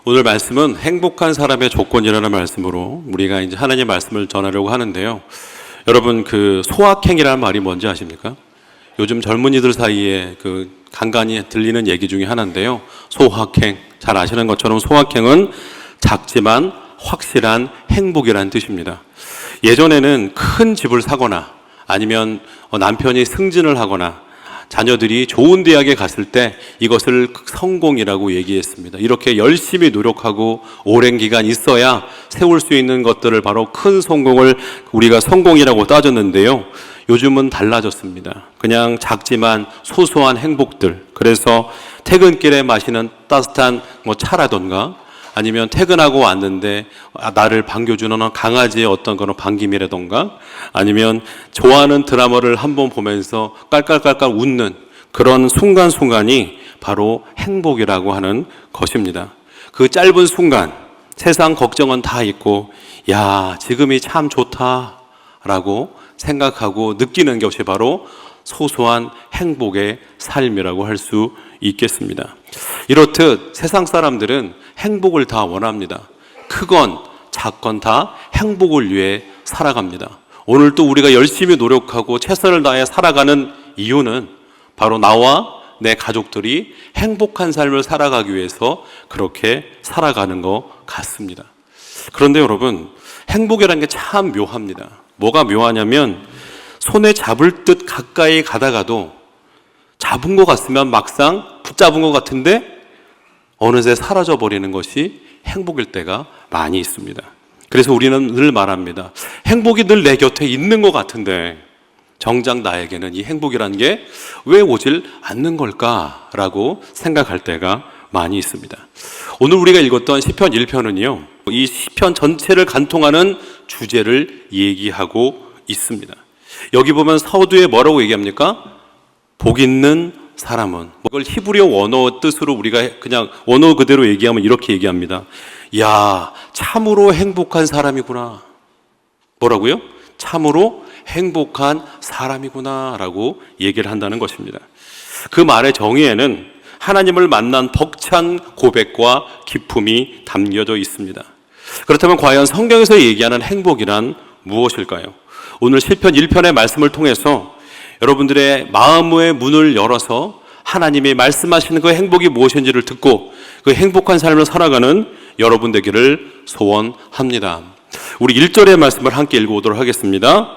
오늘 말씀은 행복한 사람의 조건이라는 말씀으로 우리가 이제 하나님의 말씀을 전하려고 하는데요. 여러분, 그 소확행이라는 말이 뭔지 아십니까? 요즘 젊은이들 사이에 그 간간히 들리는 얘기 중에 하나인데요. 소확행, 잘 아시는 것처럼 소확행은 작지만 확실한 행복이라는 뜻입니다. 예전에는 큰 집을 사거나 아니면 남편이 승진을 하거나 자녀들이 좋은 대학에 갔을 때 이것을 성공이라고 얘기했습니다. 이렇게 열심히 노력하고 오랜 기간 있어야 세울 수 있는 것들을 바로 큰 성공을 우리가 성공이라고 따졌는데요. 요즘은 달라졌습니다. 그냥 작지만 소소한 행복들. 그래서 퇴근길에 마시는 따뜻한 차라던가 아니면 퇴근하고 왔는데 나를 반겨주는 강아지의 어떤 그런 반김이라던가 아니면 좋아하는 드라마를 한번 보면서 깔깔깔깔 웃는 그런 순간순간이 바로 행복이라고 하는 것입니다. 그 짧은 순간 세상 걱정은 다 있고 야, 지금이 참 좋다라고 생각하고 느끼는 것이 바로 소소한 행복의 삶이라고 할 수 있겠습니다. 이렇듯 세상 사람들은 행복을 다 원합니다. 크건 작건 다 행복을 위해 살아갑니다. 오늘 또 우리가 열심히 노력하고 최선을 다해 살아가는 이유는 바로 나와 내 가족들이 행복한 삶을 살아가기 위해서 그렇게 살아가는 것 같습니다. 그런데 여러분, 행복이라는 게 참 묘합니다. 뭐가 묘하냐면 손에 잡을 듯 가까이 가다가도 잡은 것 같으면 막상 붙잡은 것 같은데 어느새 사라져버리는 것이 행복일 때가 많이 있습니다. 그래서 우리는 늘 말합니다. 행복이 늘 내 곁에 있는 것 같은데 정작 나에게는 이 행복이라는 게 왜 오질 않는 걸까라고 생각할 때가 많이 있습니다. 오늘 우리가 읽었던 시편 1편은요. 이 시편 전체를 간통하는 주제를 얘기하고 있습니다. 여기 보면 서두에 뭐라고 얘기합니까? 복 있는 사람은, 이걸 히브리어 원어 뜻으로 우리가 그냥 원어 그대로 얘기하면 이렇게 얘기합니다. 야, 참으로 행복한 사람이구나. 뭐라고요? 참으로 행복한 사람이구나 라고 얘기를 한다는 것입니다. 그 말의 정의에는 하나님을 만난 벅찬 고백과 기쁨이 담겨져 있습니다. 그렇다면 과연 성경에서 얘기하는 행복이란 무엇일까요? 오늘 시편 1편의 말씀을 통해서 여러분들의 마음의 문을 열어서 하나님이 말씀하시는 그 행복이 무엇인지를 듣고 그 행복한 삶을 살아가는 여러분 되기를 소원합니다. 우리 1절의 말씀을 함께 읽어보도록 하겠습니다.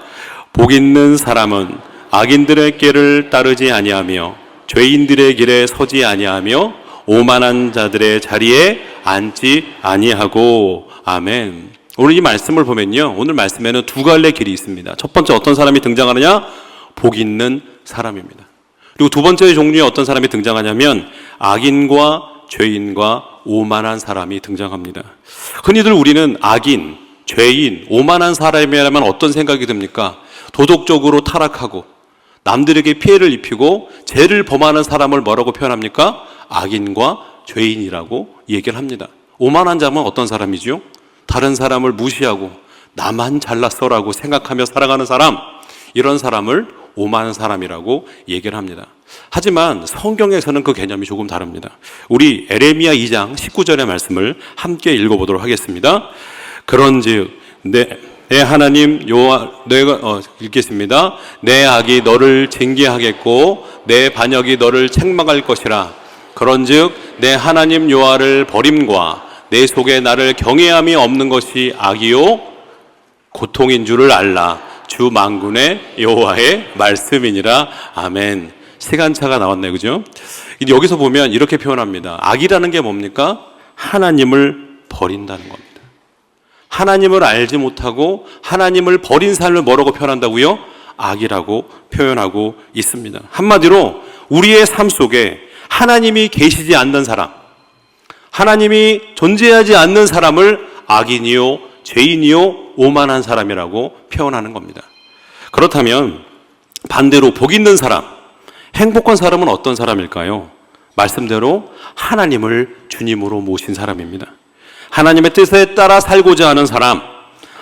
복 있는 사람은 악인들의 길을 따르지 아니하며 죄인들의 길에 서지 아니하며 오만한 자들의 자리에 앉지 아니하고. 아멘. 오늘 이 말씀을 보면요, 오늘 말씀에는 두 갈래 길이 있습니다. 첫 번째 어떤 사람이 등장하느냐? 복 있는 사람입니다. 그리고 두 번째 종류의 어떤 사람이 등장하냐면 악인과 죄인과 오만한 사람이 등장합니다. 흔히들 우리는 악인, 죄인, 오만한 사람이라면 어떤 생각이 듭니까? 도덕적으로 타락하고 남들에게 피해를 입히고 죄를 범하는 사람을 뭐라고 표현합니까? 악인과 죄인이라고 얘기를 합니다. 오만한 자면 어떤 사람이죠? 다른 사람을 무시하고 나만 잘났어라고 생각하며 살아가는 사람, 이런 사람을 오만한 사람이라고 얘기를 합니다. 하지만 성경에서는 그 개념이 조금 다릅니다. 우리 에레미야 2장 19절의 말씀을 함께 읽어보도록 하겠습니다. 그런즉 내 하나님 여호와 내가 읽겠습니다. 내 악이 너를 징계하겠고 내 반역이 너를 책망할 것이라. 그런즉 내 하나님 여호와를 버림과 내 속에 나를 경외함이 없는 것이 악이요 고통인 줄을 알라. 주 만군의 여호와의 말씀이니라. 아멘. 시간차가 나왔네요, 그죠? 여기서 보면 이렇게 표현합니다. 악이라는 게 뭡니까? 하나님을 버린다는 겁니다. 하나님을 알지 못하고 하나님을 버린 삶을 뭐라고 표현한다고요? 악이라고 표현하고 있습니다. 한마디로 우리의 삶 속에 하나님이 계시지 않는 사람, 하나님이 존재하지 않는 사람을 악인이요 죄인이요 오만한 사람이라고 표현하는 겁니다. 그렇다면 반대로 복 있는 사람, 행복한 사람은 어떤 사람일까요? 말씀대로 하나님을 주님으로 모신 사람입니다. 하나님의 뜻에 따라 살고자 하는 사람,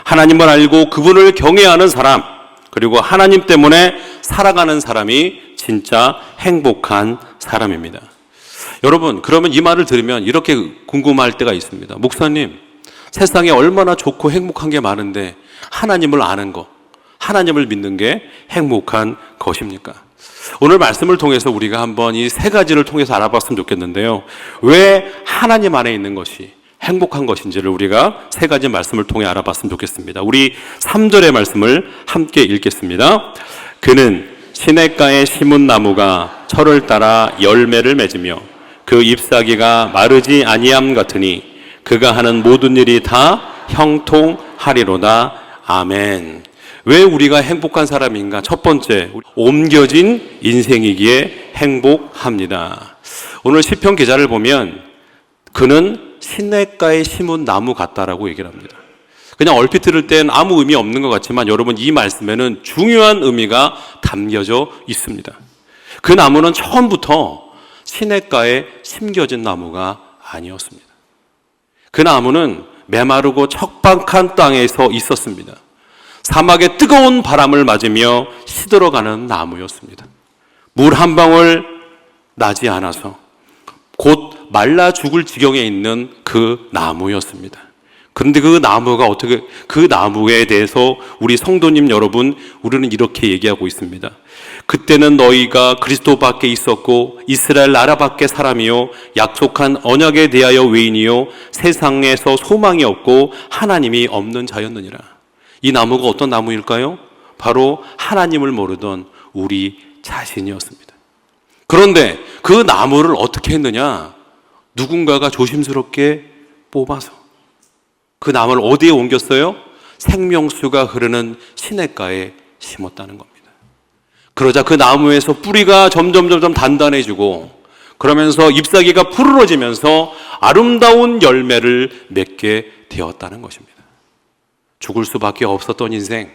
하나님을 알고 그분을 경외하는 사람, 그리고 하나님 때문에 살아가는 사람이 진짜 행복한 사람입니다. 여러분, 그러면 이 말을 들으면 이렇게 궁금할 때가 있습니다. 목사님, 세상에 얼마나 좋고 행복한 게 많은데 하나님을 아는 거, 하나님을 믿는 게 행복한 것입니까? 오늘 말씀을 통해서 우리가 한번 이 세 가지를 통해서 알아봤으면 좋겠는데요. 왜 하나님 안에 있는 것이 행복한 것인지를 우리가 세 가지 말씀을 통해 알아봤으면 좋겠습니다. 우리 3절의 말씀을 함께 읽겠습니다. 그는 시냇가에 심은 나무가 철을 따라 열매를 맺으며 그 잎사귀가 마르지 아니함 같으니 그가 하는 모든 일이 다 형통하리로다. 아멘. 왜 우리가 행복한 사람인가? 첫 번째, 옮겨진 인생이기에 행복합니다. 오늘 시편 기자를 보면 그는 시냇가에 심은 나무 같다라고 얘기를 합니다. 그냥 얼핏 들을 땐 아무 의미 없는 것 같지만 여러분, 이 말씀에는 중요한 의미가 담겨져 있습니다. 그 나무는 처음부터 시냇가에 심겨진 나무가 아니었습니다. 그 나무는 메마르고 척박한 땅에서 있었습니다. 사막의 뜨거운 바람을 맞으며 시들어가는 나무였습니다. 물 한 방울 나지 않아서 곧 말라 죽을 지경에 있는 그 나무였습니다. 그런데 그 나무에 대해서 우리 성도님 여러분, 우리는 이렇게 얘기하고 있습니다. 그때는 너희가 그리스도 밖에 있었고 이스라엘 나라 밖에 사람이요 약속한 언약에 대하여 외인이요 세상에서 소망이 없고 하나님이 없는 자였느니라. 이 나무가 어떤 나무일까요? 바로 하나님을 모르던 우리 자신이었습니다. 그런데 그 나무를 어떻게 했느냐? 누군가가 조심스럽게 뽑아서 그 나무를 어디에 옮겼어요? 생명수가 흐르는 시냇가에 심었다는 겁니다. 그러자 그 나무에서 뿌리가 점점 단단해지고 그러면서 잎사귀가 푸르러지면서 아름다운 열매를 맺게 되었다는 것입니다. 죽을 수밖에 없었던 인생,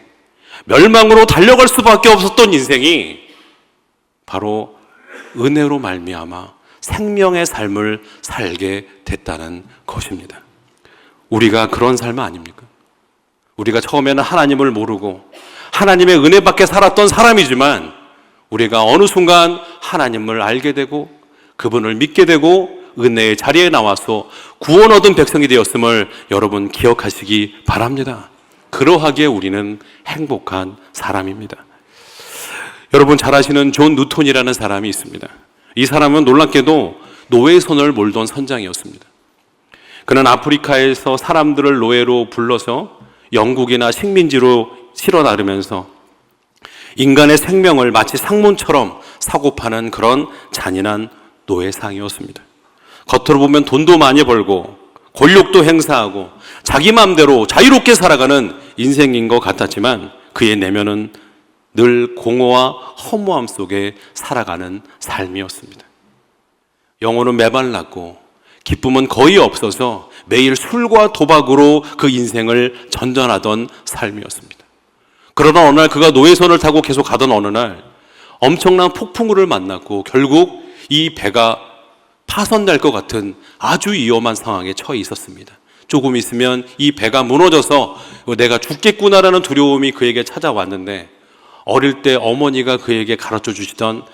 멸망으로 달려갈 수밖에 없었던 인생이 바로 은혜로 말미암아 생명의 삶을 살게 됐다는 것입니다. 우리가 그런 삶 아닙니까? 우리가 처음에는 하나님을 모르고 하나님의 은혜 밖에 살았던 사람이지만 우리가 어느 순간 하나님을 알게 되고 그분을 믿게 되고 은혜의 자리에 나와서 구원 얻은 백성이 되었음을 여러분 기억하시기 바랍니다. 그러하기에 우리는 행복한 사람입니다. 여러분 잘 아시는 존 뉴턴이라는 사람이 있습니다. 이 사람은 놀랍게도 노예선을 몰던 선장이었습니다. 그는 아프리카에서 사람들을 노예로 불러서 영국이나 식민지로 실어 나르면서 인간의 생명을 마치 상문처럼 사고 파는 그런 잔인한 노예상이었습니다. 겉으로 보면 돈도 많이 벌고 권력도 행사하고 자기 마음대로 자유롭게 살아가는 인생인 것 같았지만 그의 내면은 늘 공허와 허무함 속에 살아가는 삶이었습니다. 영혼은 메말랐고 기쁨은 거의 없어서 매일 술과 도박으로 그 인생을 전전하던 삶이었습니다. 그러나 어느 날 그가 노예선을 타고 계속 가던 어느 날 엄청난 폭풍우를 만났고 결국 이 배가 파손될 것 같은 아주 위험한 상황에 처해 있었습니다. 조금 있으면 이 배가 무너져서 내가 죽겠구나라는 두려움이 그에게 찾아왔는데 어릴 때 어머니가 그에게 가르쳐 주시던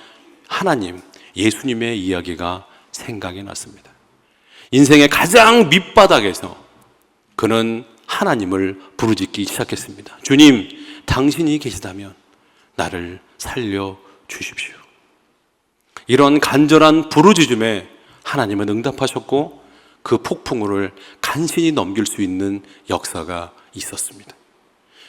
하나님, 예수님의 이야기가 생각이 났습니다. 인생의 가장 밑바닥에서 그는 하나님을 부르짖기 시작했습니다. 주님, 당신이 계시다면 나를 살려주십시오. 이런 간절한 부르짖음에 하나님은 응답하셨고 그 폭풍우를 간신히 넘길 수 있는 역사가 있었습니다.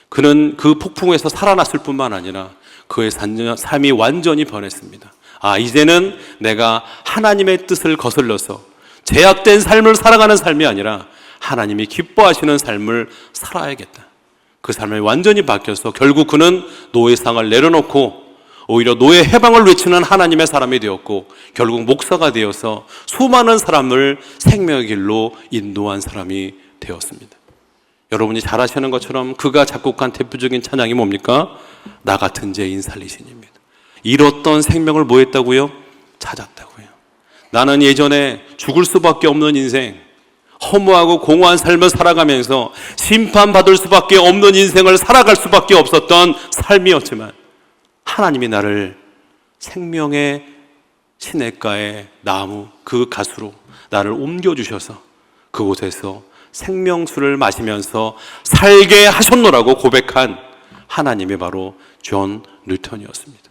그는 그 폭풍에서 살아났을 뿐만 아니라 그의 삶이 완전히 변했습니다. 이제는 내가 하나님의 뜻을 거슬러서 제약된 삶을 살아가는 삶이 아니라 하나님이 기뻐하시는 삶을 살아야겠다. 그 삶이 완전히 바뀌어서 결국 그는 노예상을 내려놓고 오히려 노예 해방을 외치는 하나님의 사람이 되었고 결국 목사가 되어서 수많은 사람을 생명의 길로 인도한 사람이 되었습니다. 여러분이 잘 아시는 것처럼 그가 작곡한 대표적인 찬양이 뭡니까? 나 같은 죄인 살리시니입니다. 잃었던 생명을 뭐 했다고요? 찾았다고요. 나는 예전에 죽을 수밖에 없는 인생, 허무하고 공허한 삶을 살아가면서 심판받을 수밖에 없는 인생을 살아갈 수밖에 없었던 삶이었지만 하나님이 나를 생명의 시냇가의 나무 그 가수로 나를 옮겨주셔서 그곳에서 생명수를 마시면서 살게 하셨노라고 고백한 하나님이 바로 존 뉴턴이었습니다.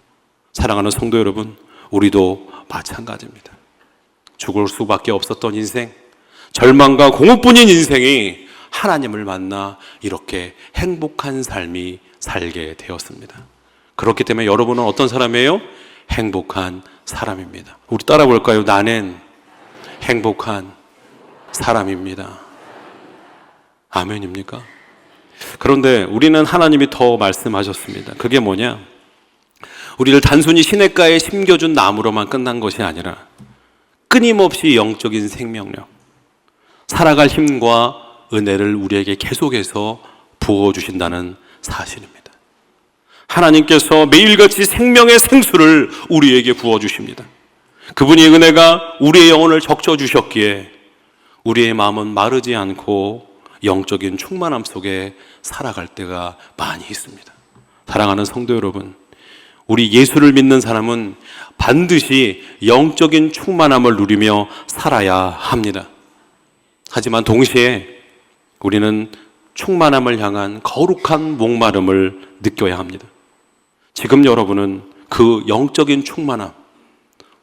사랑하는 성도 여러분, 우리도 마찬가지입니다. 죽을 수밖에 없었던 인생, 절망과 공허뿐인 인생이 하나님을 만나 이렇게 행복한 삶이 살게 되었습니다. 그렇기 때문에 여러분은 어떤 사람이에요? 행복한 사람입니다. 우리 따라 볼까요? 나는 행복한 사람입니다. 아멘입니까? 그런데 우리는 하나님이 더 말씀하셨습니다. 그게 뭐냐? 우리를 단순히 시냇가에 심겨준 나무로만 끝난 것이 아니라 끊임없이 영적인 생명력, 살아갈 힘과 은혜를 우리에게 계속해서 부어주신다는 사실입니다. 하나님께서 매일같이 생명의 생수를 우리에게 부어주십니다. 그분의 은혜가 우리의 영혼을 적셔주셨기에 우리의 마음은 마르지 않고 영적인 충만함 속에 살아갈 때가 많이 있습니다. 사랑하는 성도 여러분, 우리 예수를 믿는 사람은 반드시 영적인 충만함을 누리며 살아야 합니다. 하지만 동시에 우리는 충만함을 향한 거룩한 목마름을 느껴야 합니다. 지금 여러분은 그 영적인 충만함,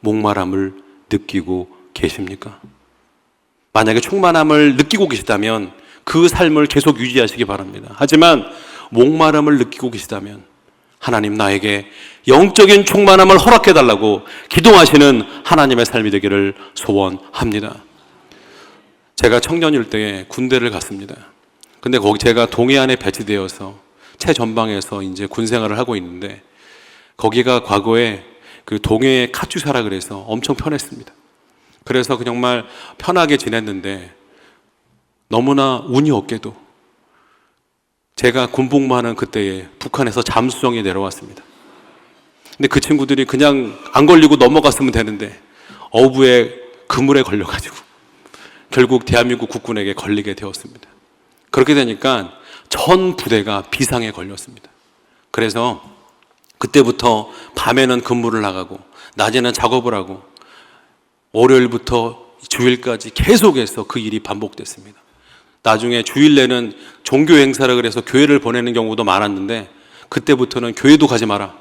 목마름을 느끼고 계십니까? 만약에 충만함을 느끼고 계시다면 그 삶을 계속 유지하시기 바랍니다. 하지만 목마름을 느끼고 계시다면 하나님 나에게 영적인 충만함을 허락해달라고 기도하시는 하나님의 삶이 되기를 소원합니다. 제가 청년일 때 군대를 갔습니다. 근데 거기 제가 동해안에 배치되어서 최전방에서 이제 군 생활을 하고 있는데 거기가 과거에 그 동해의 카투사라 그래서 엄청 편했습니다. 그래서 정말 편하게 지냈는데 너무나 운이 없게도 제가 군복무하는 그때에 북한에서 잠수정이 내려왔습니다. 근데 그 친구들이 그냥 안 걸리고 넘어갔으면 되는데 어부의 그물에 걸려가지고 결국 대한민국 국군에게 걸리게 되었습니다. 그렇게 되니까 전 부대가 비상에 걸렸습니다. 그래서 그때부터 밤에는 근무를 나가고 낮에는 작업을 하고 월요일부터 주일까지 계속해서 그 일이 반복됐습니다. 나중에 주일 내는 종교 행사를 그래서 교회를 보내는 경우도 많았는데 그때부터는 교회도 가지 마라.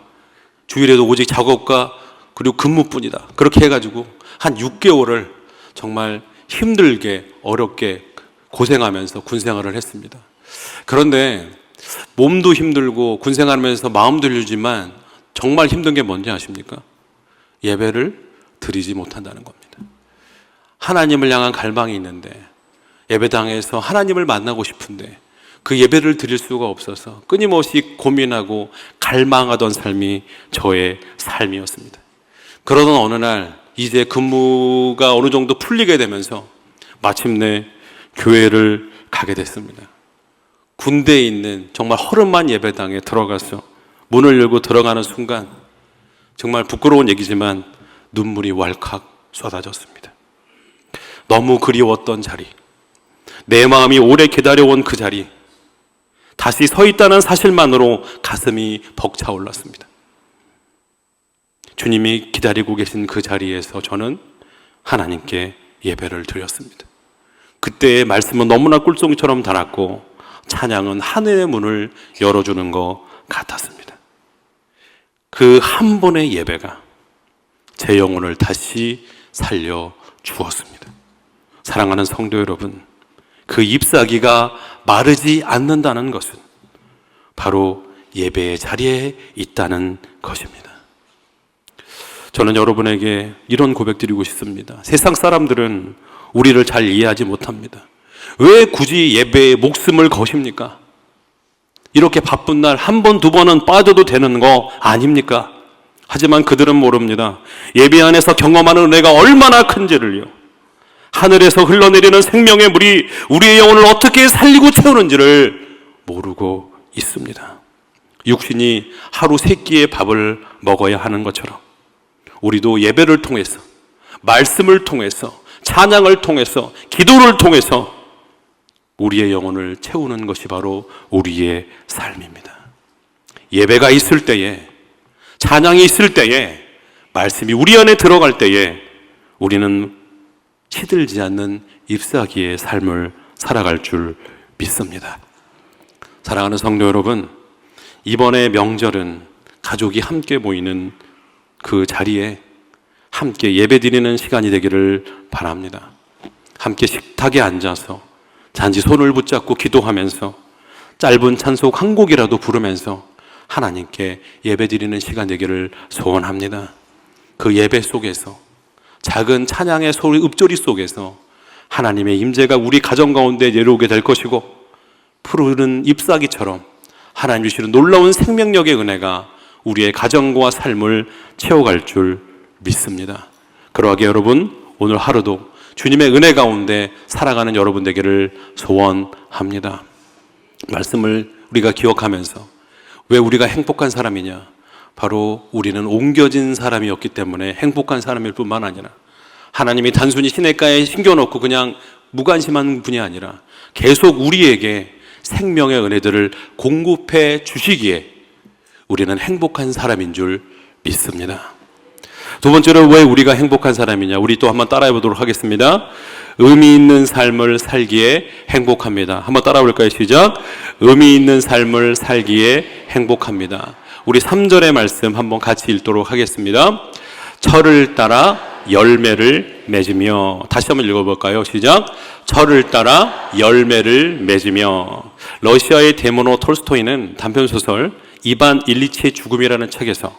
주일에도 오직 작업과 그리고 근무뿐이다. 그렇게 해가지고 한 6개월을 정말 힘들게 어렵게 고생하면서 군생활을 했습니다. 그런데 몸도 힘들고 군생활하면서 마음도 힘들지만 정말 힘든 게 뭔지 아십니까? 예배를 드리지 못한다는 겁니다. 하나님을 향한 갈망이 있는데 예배당에서 하나님을 만나고 싶은데 그 예배를 드릴 수가 없어서 끊임없이 고민하고 갈망하던 삶이 저의 삶이었습니다. 그러던 어느 날 이제 근무가 어느 정도 풀리게 되면서 마침내 교회를 가게 됐습니다. 군대에 있는 정말 허름한 예배당에 들어가서 문을 열고 들어가는 순간 정말 부끄러운 얘기지만 눈물이 왈칵 쏟아졌습니다. 너무 그리웠던 자리, 내 마음이 오래 기다려온 그 자리, 다시 서 있다는 사실만으로 가슴이 벅차올랐습니다. 주님이 기다리고 계신 그 자리에서 저는 하나님께 예배를 드렸습니다. 그때의 말씀은 너무나 꿀송이처럼 달았고 찬양은 하늘의 문을 열어주는 것 같았습니다. 그 한 번의 예배가 제 영혼을 다시 살려주었습니다. 사랑하는 성도 여러분, 그 잎사귀가 마르지 않는다는 것은 바로 예배의 자리에 있다는 것입니다. 저는 여러분에게 이런 고백 드리고 싶습니다. 세상 사람들은 우리를 잘 이해하지 못합니다. 왜 굳이 예배에 목숨을 거십니까? 이렇게 바쁜 날 한 번, 두 번은 빠져도 되는 거 아닙니까? 하지만 그들은 모릅니다. 예배 안에서 경험하는 은혜가 얼마나 큰지를요. 하늘에서 흘러내리는 생명의 물이 우리의 영혼을 어떻게 살리고 채우는지를 모르고 있습니다. 육신이 하루 3끼의 밥을 먹어야 하는 것처럼 우리도 예배를 통해서, 말씀을 통해서, 찬양을 통해서, 기도를 통해서 우리의 영혼을 채우는 것이 바로 우리의 삶입니다. 예배가 있을 때에, 찬양이 있을 때에 말씀이 우리 안에 들어갈 때에 우리는 시들지 않는 잎사귀의 삶을 살아갈 줄 믿습니다. 사랑하는 성도 여러분, 이번에 명절은 가족이 함께 모이는 그 자리에 함께 예배드리는 시간이 되기를 바랍니다. 함께 식탁에 앉아서 단지 손을 붙잡고 기도하면서 짧은 찬송 한 곡이라도 부르면서 하나님께 예배드리는 시간 되기를 소원합니다. 그 예배 속에서 작은 찬양의 소리, 읊조리 속에서 하나님의 임재가 우리 가정 가운데 내려오게 될 것이고, 푸르른 잎사귀처럼 하나님 주시는 놀라운 생명력의 은혜가 우리의 가정과 삶을 채워갈 줄 믿습니다. 그러하게 여러분, 오늘 하루도 주님의 은혜 가운데 살아가는 여러분 되기를 소원합니다. 말씀을 우리가 기억하면서 왜 우리가 행복한 사람이냐? 바로 우리는 옮겨진 사람이었기 때문에 행복한 사람일 뿐만 아니라, 하나님이 단순히 시냇가에 심겨놓고 그냥 무관심한 분이 아니라 계속 우리에게 생명의 은혜들을 공급해 주시기에 우리는 행복한 사람인 줄 믿습니다. 두 번째로 왜 우리가 행복한 사람이냐? 우리 또 한번 따라해 보도록 하겠습니다. 의미 있는 삶을 살기에 행복합니다. 한번 따라해 볼까요? 시작. 의미 있는 삶을 살기에 행복합니다. 우리 3절의 말씀 한번 같이 읽도록 하겠습니다. 철을 따라 열매를 맺으며. 다시 한번 읽어볼까요? 시작. 철을 따라 열매를 맺으며. 러시아의 데모노 톨스토이는 단편소설 이반 일리치의 죽음이라는 책에서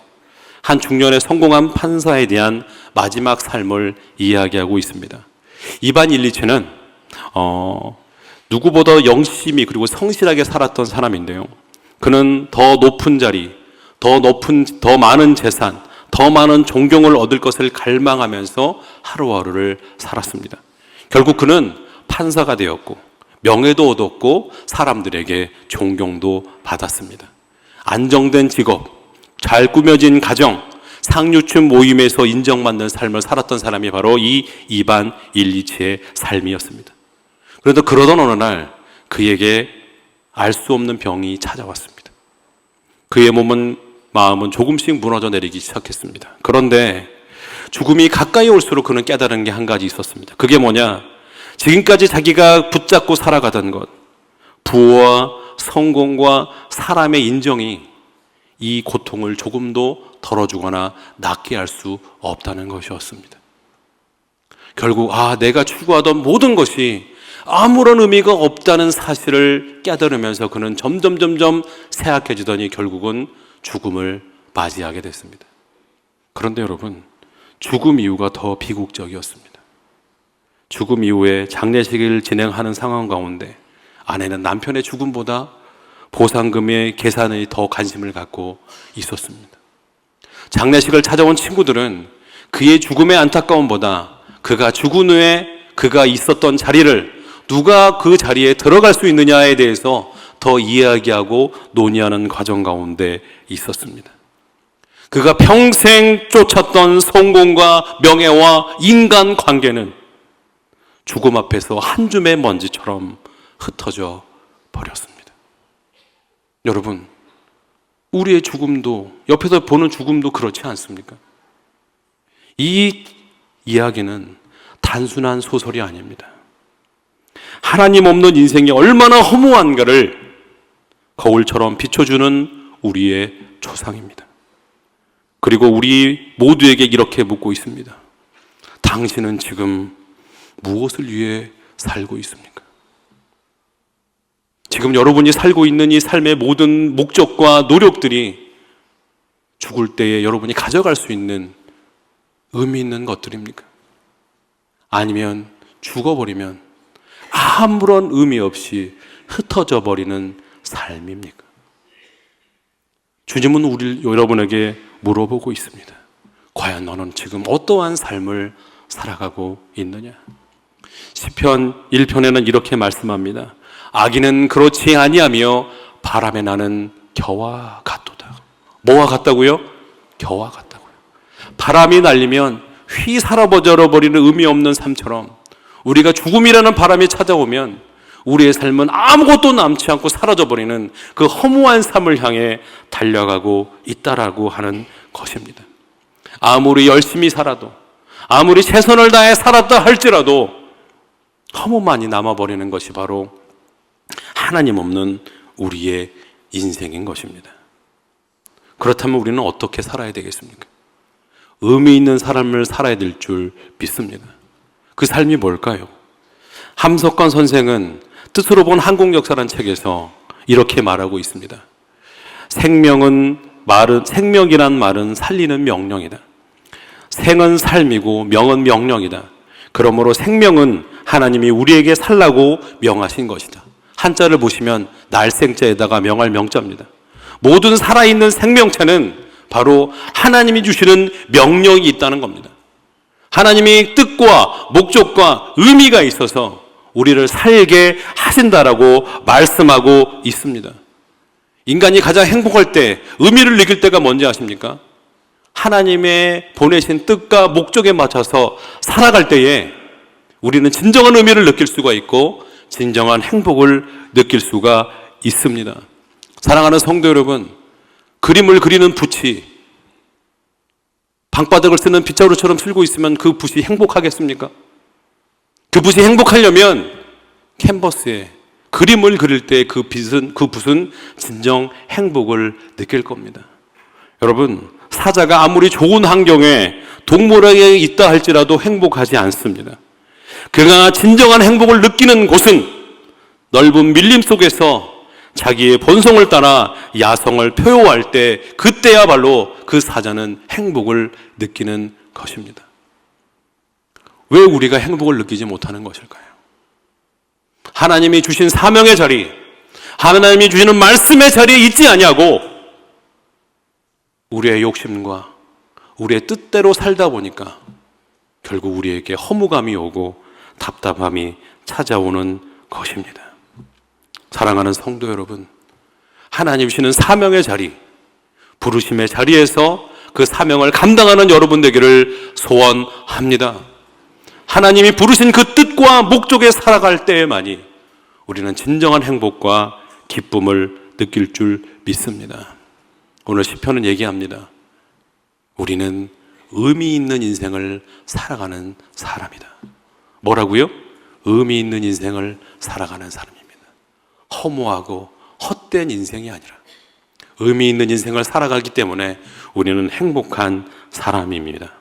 한 중년의 성공한 판사에 대한 마지막 삶을 이야기하고 있습니다. 이반 일리치는 누구보다 영심히 그리고 성실하게 살았던 사람인데요, 그는 더 높은 자리, 더 많은 재산, 더 많은 존경을 얻을 것을 갈망하면서 하루하루를 살았습니다. 결국 그는 판사가 되었고 명예도 얻었고 사람들에게 존경도 받았습니다. 안정된 직업, 잘 꾸며진 가정, 상류층 모임에서 인정받는 삶을 살았던 사람이 바로 이 이반 일리치의 삶이었습니다. 그런데 그러던 어느 날 그에게 알 수 없는 병이 찾아왔습니다. 그의 마음은 조금씩 무너져 내리기 시작했습니다. 그런데 죽음이 가까이 올수록 그는 깨달은 게 한 가지 있었습니다. 그게 뭐냐? 지금까지 자기가 붙잡고 살아가던 것, 부와 성공과 사람의 인정이 이 고통을 조금도 덜어주거나 낫게 할 수 없다는 것이었습니다. 결국 내가 추구하던 모든 것이 아무런 의미가 없다는 사실을 깨달으면서 그는 점점 쇠약해지더니 결국은 죽음을 맞이하게 됐습니다. 그런데 여러분, 죽음 이후가 더 비극적이었습니다. 죽음 이후에 장례식을 진행하는 상황 가운데 아내는 남편의 죽음보다 보상금의 계산에 더 관심을 갖고 있었습니다. 장례식을 찾아온 친구들은 그의 죽음의 안타까움보다 그가 죽은 후에 그가 있었던 자리를 누가 그 자리에 들어갈 수 있느냐에 대해서 더 이야기하고 논의하는 과정 가운데 있었습니다. 그가 평생 쫓았던 성공과 명예와 인간 관계는 죽음 앞에서 한 줌의 먼지처럼 흩어져 버렸습니다. 여러분, 우리의 죽음도, 옆에서 보는 죽음도 그렇지 않습니까? 이 이야기는 단순한 소설이 아닙니다. 하나님 없는 인생이 얼마나 허무한가를 거울처럼 비춰주는 우리의 조상입니다. 그리고 우리 모두에게 이렇게 묻고 있습니다. 당신은 지금 무엇을 위해 살고 있습니까? 지금 여러분이 살고 있는 이 삶의 모든 목적과 노력들이 죽을 때에 여러분이 가져갈 수 있는 의미 있는 것들입니까? 아니면 죽어버리면 아무런 의미 없이 흩어져 버리는 삶입니까? 주님은 여러분에게 물어보고 있습니다. 과연 너는 지금 어떠한 삶을 살아가고 있느냐? 시편 1편에는 이렇게 말씀합니다. 악인은 그렇지 아니하며 바람에 나는 겨와 같도다. 뭐와 같다고요? 겨와 같다고요. 바람이 날리면 휘 사라져 버리는 의미 없는 삶처럼 우리가 죽음이라는 바람이 찾아오면 우리의 삶은 아무것도 남지 않고 사라져버리는 그 허무한 삶을 향해 달려가고 있다라고 하는 것입니다. 아무리 열심히 살아도, 아무리 최선을 다해 살았다 할지라도 너무 많이 남아버리는 것이 바로 하나님 없는 우리의 인생인 것입니다. 그렇다면 우리는 어떻게 살아야 되겠습니까? 의미 있는 삶을 살아야 될 줄 믿습니다. 그 삶이 뭘까요? 함석관 선생은 뜻으로 본 한국 역사란 책에서 이렇게 말하고 있습니다. 생명이란 말은 살리는 명령이다. 생은 삶이고 명은 명령이다. 그러므로 생명은 하나님이 우리에게 살라고 명하신 것이다. 한자를 보시면 날생자에다가 명할 명자입니다. 모든 살아있는 생명체는 바로 하나님이 주시는 명령이 있다는 겁니다. 하나님이 뜻과 목적과 의미가 있어서 우리를 살게 하신다라고 말씀하고 있습니다. 인간이 가장 행복할 때, 의미를 느낄 때가 뭔지 아십니까? 하나님의 보내신 뜻과 목적에 맞춰서 살아갈 때에 우리는 진정한 의미를 느낄 수가 있고 진정한 행복을 느낄 수가 있습니다. 사랑하는 성도 여러분, 그림을 그리는 붓이 방바닥을 쓰는 빗자루처럼 쓸고 있으면 그 붓이 행복하겠습니까? 그 붓이 행복하려면 캔버스에 그림을 그릴 때 그 붓은 진정 행복을 느낄 겁니다. 여러분, 사자가 아무리 좋은 환경에 동물에게 있다 할지라도 행복하지 않습니다. 그러나 진정한 행복을 느끼는 곳은 넓은 밀림 속에서 자기의 본성을 따라 야성을 표효할 때, 그때야말로 그 사자는 행복을 느끼는 것입니다. 왜 우리가 행복을 느끼지 못하는 것일까요? 하나님이 주신 사명의 자리, 하나님이 주시는 말씀의 자리에 있지 아니하고 우리의 욕심과 우리의 뜻대로 살다 보니까 결국 우리에게 허무감이 오고 답답함이 찾아오는 것입니다. 사랑하는 성도 여러분, 하나님 주시는 사명의 자리, 부르심의 자리에서 그 사명을 감당하는 여러분 되기를 소원합니다. 하나님이 부르신 그 뜻과 목적에 살아갈 때에만이 우리는 진정한 행복과 기쁨을 느낄 줄 믿습니다. 오늘 시편은 얘기합니다. 우리는 의미 있는 인생을 살아가는 사람이다. 뭐라고요? 의미 있는 인생을 살아가는 사람입니다. 허무하고 헛된 인생이 아니라 의미 있는 인생을 살아가기 때문에 우리는 행복한 사람입니다.